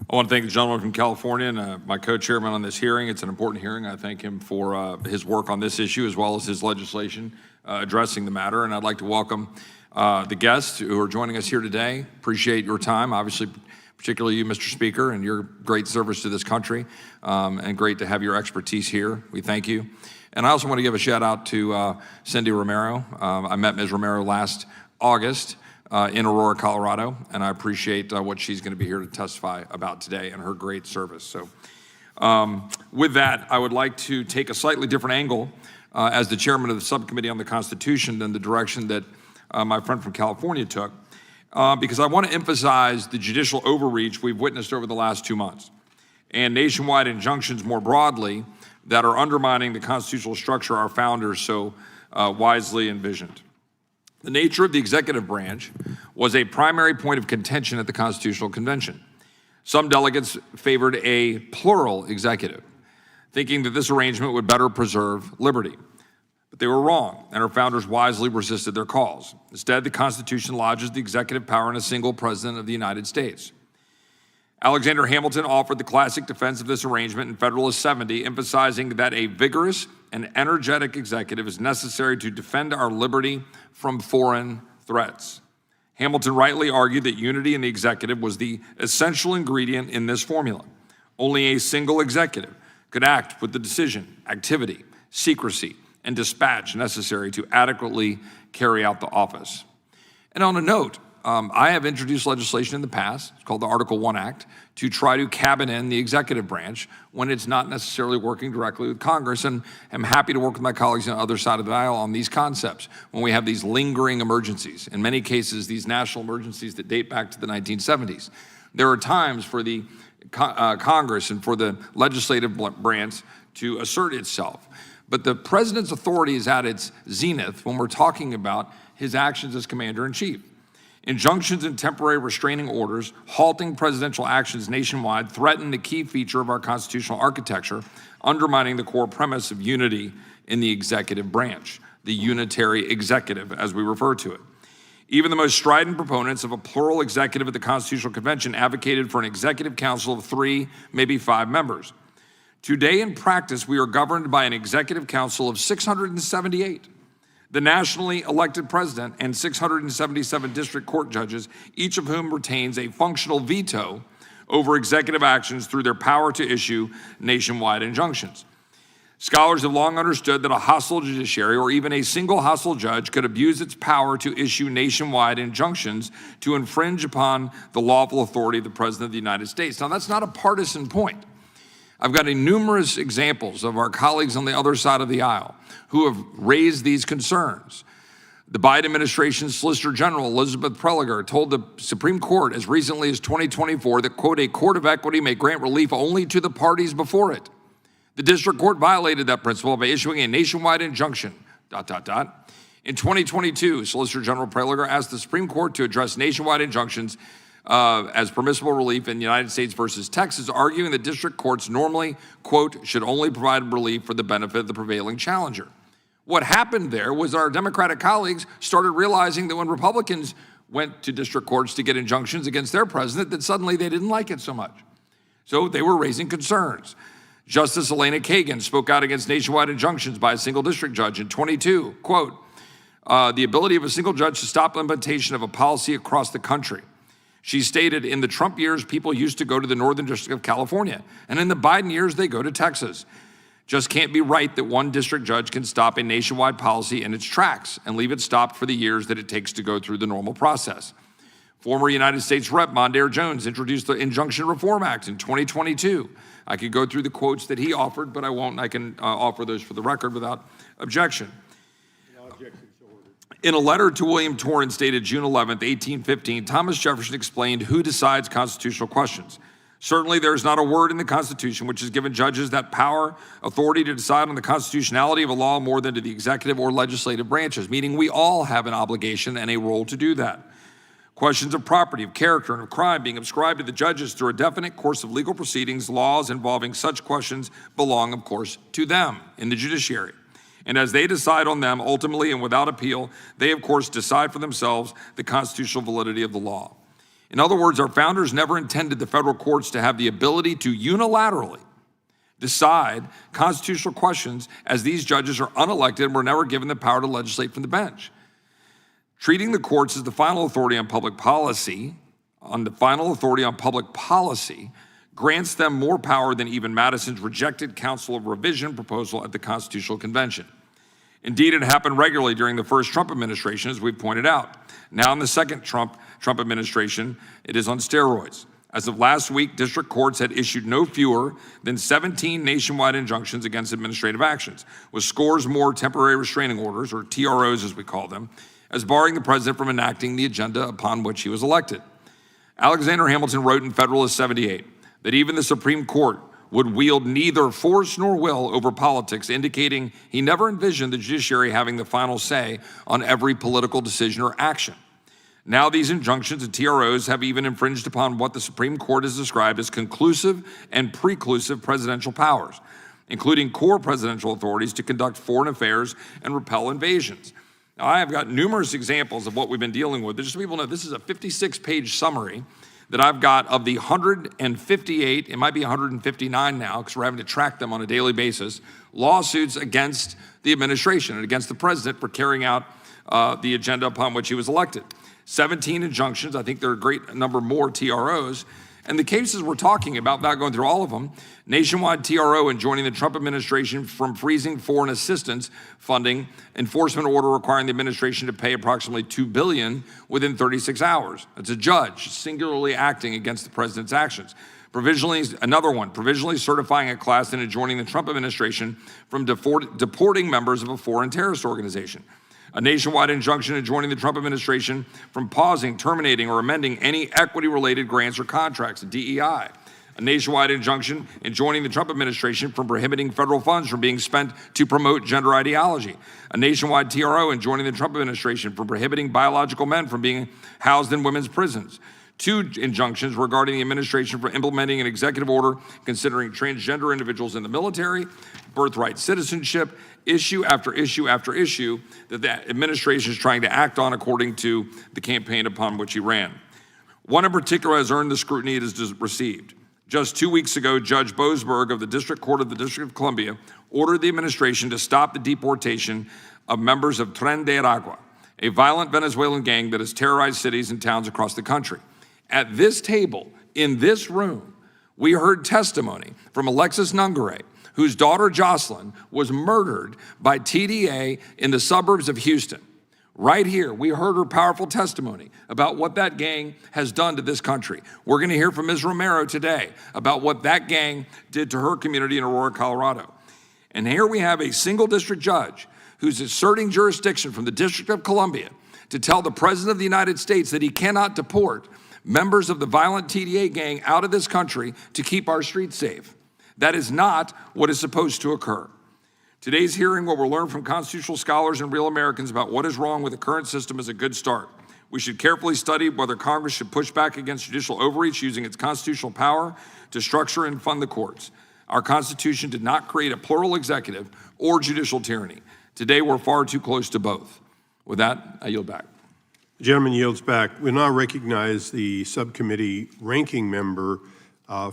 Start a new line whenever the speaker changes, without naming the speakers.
I want to thank the gentleman from California and my co-chairman on this hearing. It's an important hearing. I thank him for his work on this issue as well as his legislation addressing the matter. And I'd like to welcome the guests who are joining us here today. Appreciate your time, obviously, particularly you, Mr. Speaker, and your great service to this country, and great to have your expertise here. We thank you. And I also want to give a shout out to Cindy Romero. I met Ms. Romero last August in Aurora, Colorado, and I appreciate what she's going to be here to testify about today and her great service. So with that, I would like to take a slightly different angle as the chairman of the subcommittee on the Constitution than the direction that my friend from California took, because I want to emphasize the judicial overreach we've witnessed over the last 2 months and nationwide injunctions more broadly that are undermining the constitutional structure our founders so wisely envisioned. The nature of the executive branch was a primary point of contention at the Constitutional Convention. Some delegates favored a plural executive, thinking that this arrangement would better preserve liberty. But they were wrong, and our founders wisely resisted their calls. Instead, the Constitution lodges the executive power in a single president of the United States. Alexander Hamilton offered the classic defense of this arrangement in Federalist 70, emphasizing that a vigorous and energetic executive is necessary to defend our liberty from foreign threats. Hamilton rightly argued that unity in the executive was the essential ingredient in this formula. Only a single executive could act with the decision, activity, secrecy, and dispatch necessary to adequately carry out the office. And on a note, I have introduced legislation in the past, it's called the Article 1 Act, to try to cabin in the executive branch when it's not necessarily working directly with Congress, and I'm happy to work with my colleagues on the other side of the aisle on these concepts when we have these lingering emergencies, in many cases these national emergencies that date back to the 1970s. There are times for the Congress and for the legislative branch to assert itself, but the president's authority is at its zenith when we're talking about his actions as commander-in-chief. Injunctions and temporary restraining orders halting presidential actions nationwide threaten the key feature of our constitutional architecture, undermining the core premise of unity in the executive branch, the unitary executive, as we refer to it. Even the most strident proponents of a plural executive at the Constitutional Convention advocated for an executive council of 3, maybe 5 members. Today, in practice, we are governed by an executive council of 678. The nationally elected president and 677 district court judges, each of whom retains a functional veto over executive actions through their power to issue nationwide injunctions. Scholars have long understood that a hostile judiciary or even a single hostile judge could abuse its power to issue nationwide injunctions to infringe upon the lawful authority of the President of the United States. Now, that's not a partisan point. I've got numerous examples of our colleagues on the other side of the aisle who have raised these concerns. The Biden administration's Solicitor General, Elizabeth Prelogar, told the Supreme Court as recently as 2024 that, quote, a court of equity may grant relief only to the parties before it. The district court violated that principle by issuing a nationwide injunction, ... In 2022, Solicitor General Prelogar asked the Supreme Court to address nationwide injunctions as permissible relief in the United States versus Texas, arguing that district courts normally, quote, should only provide relief for the benefit of the prevailing challenger. What happened there was our Democratic colleagues started realizing that when Republicans went to district courts to get injunctions against their president, that suddenly they didn't like it so much. So they were raising concerns. Justice Elena Kagan spoke out against nationwide injunctions by a single district judge in 22, quote, the ability of a single judge to stop implementation of a policy across the country. She stated, in the Trump years, people used to go to the Northern District of California, and in the Biden years, they go to Texas. Just can't be right that one district judge can stop a nationwide policy in its tracks and leave it stopped for the years that it takes to go through the normal process. Former United States Rep. Mondaire Jones introduced the Injunction Reform Act in 2022. I could go through the quotes that he offered, but I won't. I can offer those for the record without objection. In a letter to William Torrance dated June 11, 1815, Thomas Jefferson explained who decides constitutional questions. Certainly there is not a word in the Constitution which has given judges that power, authority to decide on the constitutionality of a law more than to the executive or legislative branches, meaning we all have an obligation and a role to do that. Questions of property, of character, and of crime being ascribed to the judges through a definite course of legal proceedings, laws involving such questions belong, of course, to them in the judiciary. And as they decide on them, ultimately and without appeal, they, of course, decide for themselves the constitutional validity of the law. In other words, our founders never intended the federal courts to have the ability to unilaterally decide constitutional questions, as these judges are unelected and were never given the power to legislate from the bench. Treating the courts as the final authority on public policy, grants them more power than even Madison's rejected Council of Revision proposal at the Constitutional Convention. Indeed, it happened regularly during the first Trump administration, as we've pointed out. Now in the second Trump administration, it is on steroids. As of last week, district courts had issued no fewer than 17 nationwide injunctions against administrative actions, with scores more temporary restraining orders, or TROs as we call them, as barring the president from enacting the agenda upon which he was elected. Alexander Hamilton wrote in Federalist 78 that even the Supreme Court would wield neither force nor will over politics, indicating he never envisioned the judiciary having the final say on every political decision or action. Now these injunctions and TROs have even infringed upon what the Supreme Court has described as conclusive and preclusive presidential powers, including core presidential authorities to conduct foreign affairs and repel invasions. Now, I have got numerous examples of what we've been dealing with. Just so people know, this is a 56-page summary that I've got of the 158, it might be 159 now, because we're having to track them on a daily basis, lawsuits against the administration and against the president for carrying out the agenda upon which he was elected. 17 injunctions, I think there are a great number more TROs, and the cases we're talking about, without going through all of them, nationwide TRO enjoining the Trump administration from freezing foreign assistance funding, enforcement order requiring the administration to pay approximately $2 billion within 36 hours. That's a judge singularly acting against the president's actions. Provisionally certifying a class and adjoining the Trump administration from deporting members of a foreign terrorist organization. A nationwide injunction adjoining the Trump administration from pausing, terminating, or amending any equity-related grants or contracts, DEI. A nationwide injunction enjoining the Trump administration from prohibiting federal funds from being spent to promote gender ideology. A nationwide TRO enjoining the Trump administration from prohibiting biological men from being housed in women's prisons. 2 injunctions regarding the administration for implementing an executive order considering transgender individuals in the military, birthright citizenship, issue after issue after issue that the administration is trying to act on according to the campaign upon which he ran. One in particular has earned the scrutiny it has received. Just 2 weeks ago, Judge Boasberg of the District Court of the District of Columbia ordered the administration to stop the deportation of members of Tren de Aragua, a violent Venezuelan gang that has terrorized cities and towns across the country. At this table, in this room, we heard testimony from Alexis Nungare, whose daughter Jocelyn was murdered by TDA in the suburbs of Houston. Right here, we heard her powerful testimony about what that gang has done to this country. We're gonna hear from Ms. Romero today about what that gang did to her community in Aurora, Colorado. And here we have a single district judge who's asserting jurisdiction from the District of Columbia to tell the President of the United States that he cannot deport members of the violent TDA gang out of this country to keep our streets safe. That is not what is supposed to occur. Today's hearing, what we'll learn from constitutional scholars and real Americans about what is wrong with the current system, is a good start. We should carefully study whether Congress should push back against judicial overreach using its constitutional power to structure and fund the courts. Our Constitution did not create a plural executive or judicial tyranny. Today, we're far too close to both. With that, I yield back.
The gentleman yields back. We now recognize the subcommittee ranking member for